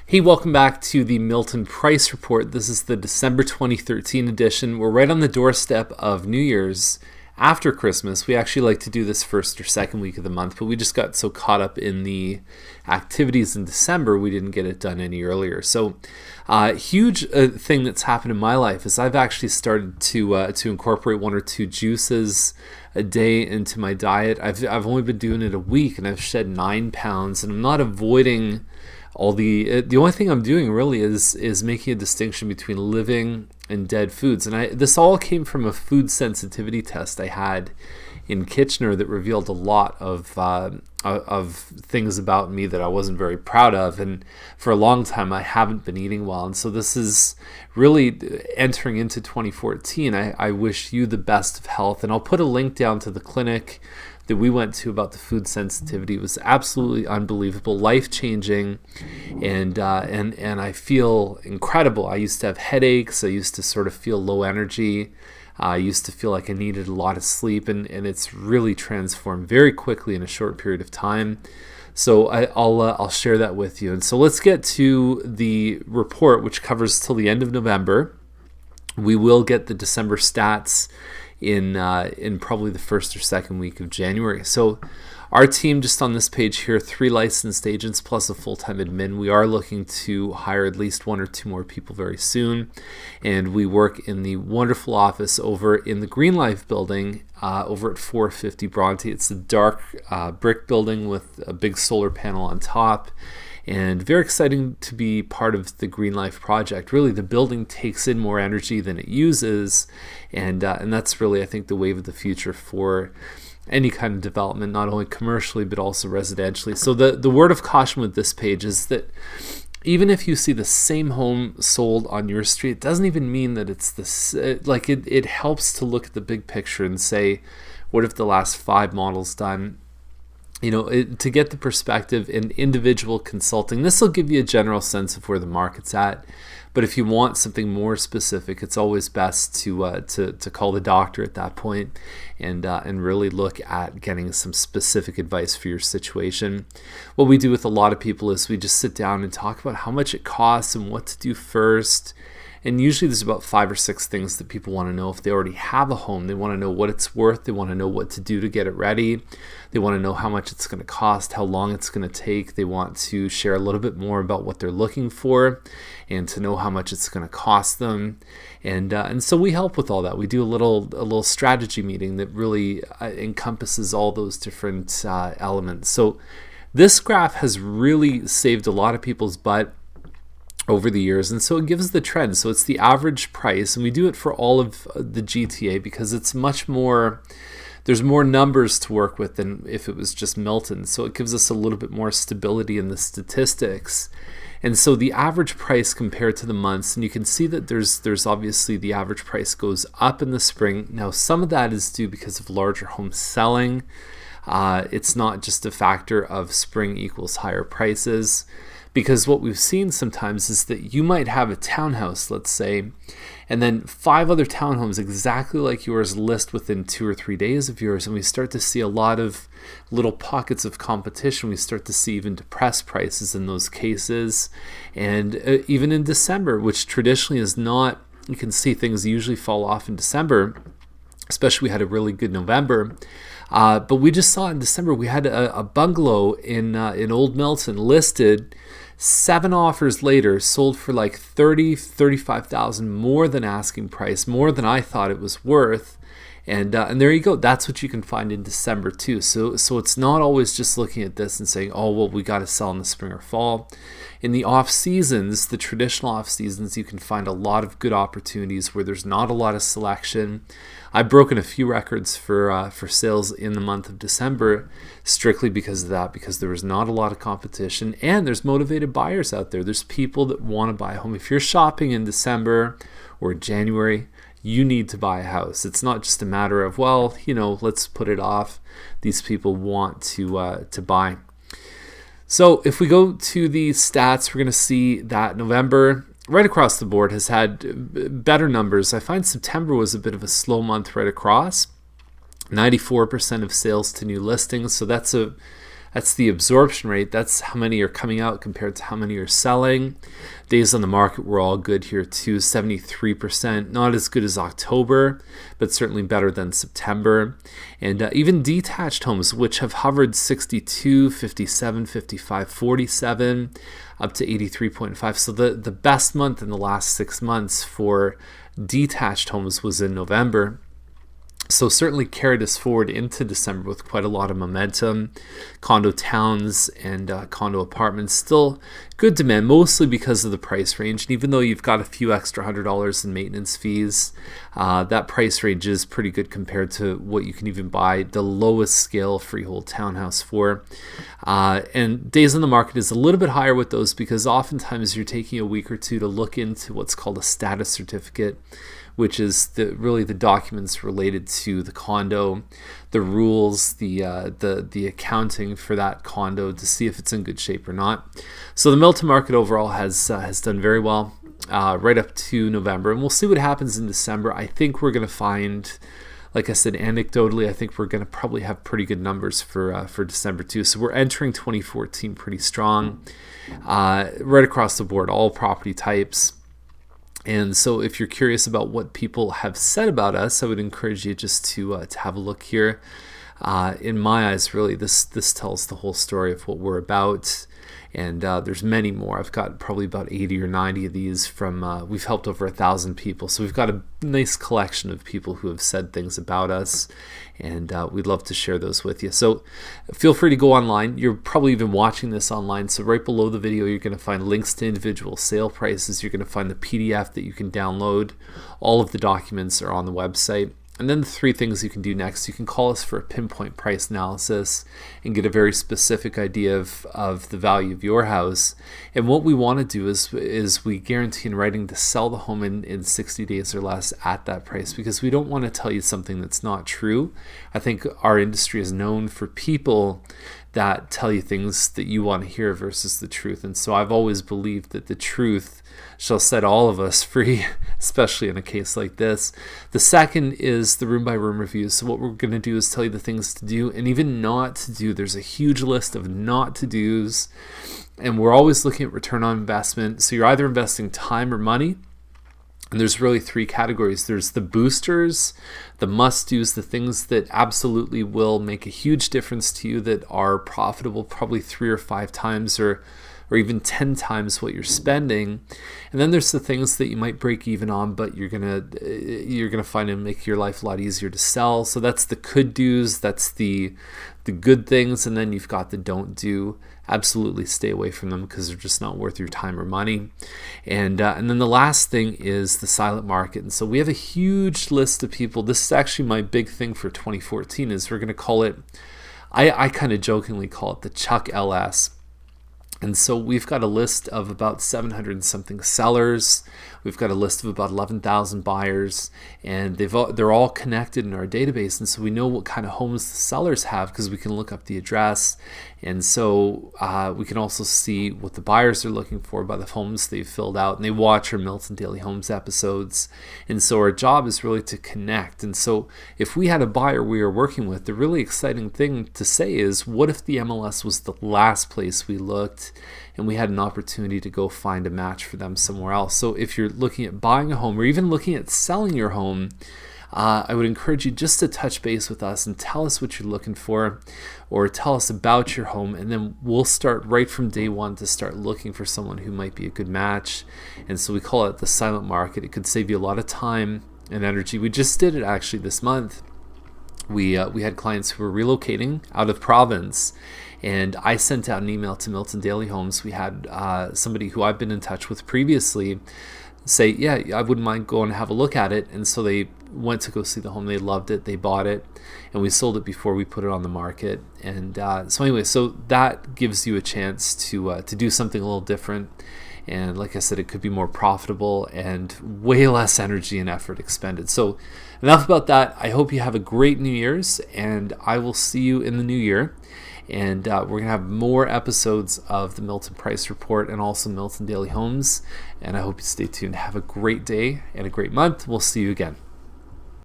Hey, welcome back to the Milton Price Report. This is the December 2013 edition. We're right on the doorstep of New Year's after Christmas. We actually like to do this first or second week of the month, but we just got so caught up in the activities in December, we didn't get it done any earlier. So huge thing that's happened in my life is I've actually started to incorporate 1 or 2 juices a day into my diet. I've only been doing it a week and I've shed 9 pounds, and I'm not avoiding all the only thing I'm doing really is making a distinction between living and dead foods. And this all came from a food sensitivity test I had in Kitchener that revealed a lot of things about me that I wasn't very proud of, and for a long time I haven't been eating well. And so this is really entering into 2014. I wish you the best of health, and I'll put a link down to the clinic that we went to about the food sensitivity. It was absolutely unbelievable, life-changing, and I feel incredible. I used to have headaches. I used to sort of feel low energy. I used to feel like I needed a lot of sleep, and it's really transformed very quickly in a short period of time. So I'll share that with you. And so let's get to the report, which covers till the end of November. We will get the December stats in probably the first or second week of January. So our team, just on this page here, 3 licensed agents plus a full-time admin. We are looking to hire at least 1 or 2 more people very soon. And we work in the wonderful office over in the Green Life building over at 450 Bronte. It's a dark brick building with a big solar panel on top. And very exciting to be part of the Green Life project. Really, the building takes in more energy than it uses, and that's really, I think, the wave of the future for any kind of development, not only commercially but also residentially. So the word of caution with this page is that even if you see the same home sold on your street, it doesn't even mean that it's this. It helps to look at the big picture and say, what if the last 5 models done? To get the perspective in individual consulting, this will give you a general sense of where the market's at. But if you want something more specific, it's always best to call the doctor at that point and really look at getting some specific advice for your situation. What we do with a lot of people is we just sit down and talk about how much it costs and what to do first. And usually there's about 5 or 6 things that people want to know if they already have a home. They want to know what it's worth. They want to know what to do to get it ready. They want to know how much it's going to cost, how long it's going to take. They want to share a little bit more about what they're looking for and to know how much it's going to cost them. And so we help with all that. We do a little strategy meeting that really encompasses all those different elements. So this graph has really saved a lot of people's butt over the years, and so it gives the trend. So it's the average price, and we do it for all of the GTA because it's much more, there's more numbers to work with than if it was just Milton. So it gives us a little bit more stability in the statistics. And so the average price compared to the months, and you can see that there's obviously the average price goes up in the spring. Now some of that is due because of larger homes selling. It's not just a factor of spring equals higher prices. Because what we've seen sometimes is that you might have a townhouse, let's say, and then 5 other townhomes exactly like yours list within 2 or 3 days of yours, and we start to see a lot of little pockets of competition. We start to see even depressed prices in those cases, and even in December, which traditionally is not, you can see things usually fall off in December, especially we had a really good November. But we just saw in December, we had a bungalow in Old Milton listed 7 offers later, sold for like $35,000 more than asking price, more than I thought it was worth. And there you go. That's what you can find in December too. So it's not always just looking at this and saying, oh, well, we got to sell in the spring or fall. In the off seasons, the traditional off seasons, you can find a lot of good opportunities where there's not a lot of selection. I've broken a few records for sales in the month of December strictly because of that, because there was not a lot of competition and there's motivated buyers out there. There's people that want to buy a home. If you're shopping in December or January, you need to buy a house. It's not just a matter of, well, let's put it off. These people want to buy. So if we go to the stats, we're going to see that November, right across the board, has had better numbers. I find September was a bit of a slow month right across. 94% of sales to new listings. So that's a That's the absorption rate. That's how many are coming out compared to how many are selling. Days on the market were all good here too, 73%. Not as good as October, but certainly better than September. And even detached homes, which have hovered 62, 57, 55, 47, up to 83.5. So the best month in the last 6 months for detached homes was in November. So certainly carried us forward into December with quite a lot of momentum. Condo towns and condo apartments, still good demand, mostly because of the price range. And even though you've got a few extra $100 in maintenance fees, that price range is pretty good compared to what you can even buy the lowest scale freehold townhouse for. And days on the market is a little bit higher with those because oftentimes you're taking a week or two to look into what's called a status certificate, which is really the documents related to the condo, the rules, the accounting for that condo to see if it's in good shape or not. So the Milton market overall has done very well right up to November, and we'll see what happens in December. I think we're going to find, like I said, anecdotally, I think we're going to probably have pretty good numbers for December too. So we're entering 2014 pretty strong, right across the board, all property types. And so if you're curious about what people have said about us, I would encourage you just to have a look here. In my eyes, really, this tells the whole story of what we're about. And there's many more. I've got probably about 80 or 90 of these from, we've helped over 1,000 people. So we've got a nice collection of people who have said things about us. And we'd love to share those with you. So feel free to go online. You're probably even watching this online. So right below the video, you're going to find links to individual sale prices. You're going to find the PDF that you can download. All of the documents are on the website. And then the 3 things you can do next. You can call us for a pinpoint price analysis and get a very specific idea of the value of your house. And what we want to do is we guarantee in writing to sell the home in 60 days or less at that price, because we don't want to tell you something that's not true. I think our industry is known for people that tell you things that you want to hear versus the truth. And so I've always believed that the truth shall set all of us free, especially in a case like this. The second is the room by room reviews. So what we're going to do is tell you the things to do and even not to do. There's a huge list of not to do's, and we're always looking at return on investment. So you're either investing time or money. And there's really 3 categories. There's the boosters, the must-dos, the things that absolutely will make a huge difference to you, that are profitable probably 3 or 5 times or even 10 times what you're spending. And then there's the things that you might break even on, but you're gonna find and make your life a lot easier to sell. So that's the could do's, that's the good things, and then you've got the don't do. Absolutely stay away from them because they're just not worth your time or money. And then the last thing is the silent market. And so we have a huge list of people. This is actually my big thing for 2014, is we're going to call it, I kind of jokingly call it the Chuck LS. And so we've got a list of about 700 and something sellers. We've got a list of about 11,000 buyers, and they're all connected in our database. And so we know what kind of homes the sellers have because we can look up the address. And so we can also see what the buyers are looking for by the homes they've filled out. And they watch our Milton Daily Homes episodes. And so our job is really to connect. And so if we had a buyer we were working with, the really exciting thing to say is, what if the MLS was the last place we looked and we had an opportunity to go find a match for them somewhere else? So if you're looking at buying a home or even looking at selling your home, I would encourage you just to touch base with us and tell us what you're looking for, or tell us about your home, and then we'll start right from day one to start looking for someone who might be a good match. And so we call it the silent market. It could save you a lot of time and energy. We just did it actually this month. We had clients who were relocating out of province, and I sent out an email to Milton Daily Homes. We had somebody who I've been in touch with previously say, yeah, I wouldn't mind going and have a look at it. And so they went to go see the home. They loved it. They bought it, and we sold it before we put it on the market. And so anyway, so that gives you a chance to do something a little different. And like I said, it could be more profitable and way less energy and effort expended. So enough about that. I hope you have a great New Year's, and I will see you in the new year. And we're going to have more episodes of the Milton Price Report and also Milton Daily Homes. And I hope you stay tuned. Have a great day and a great month. We'll see you again.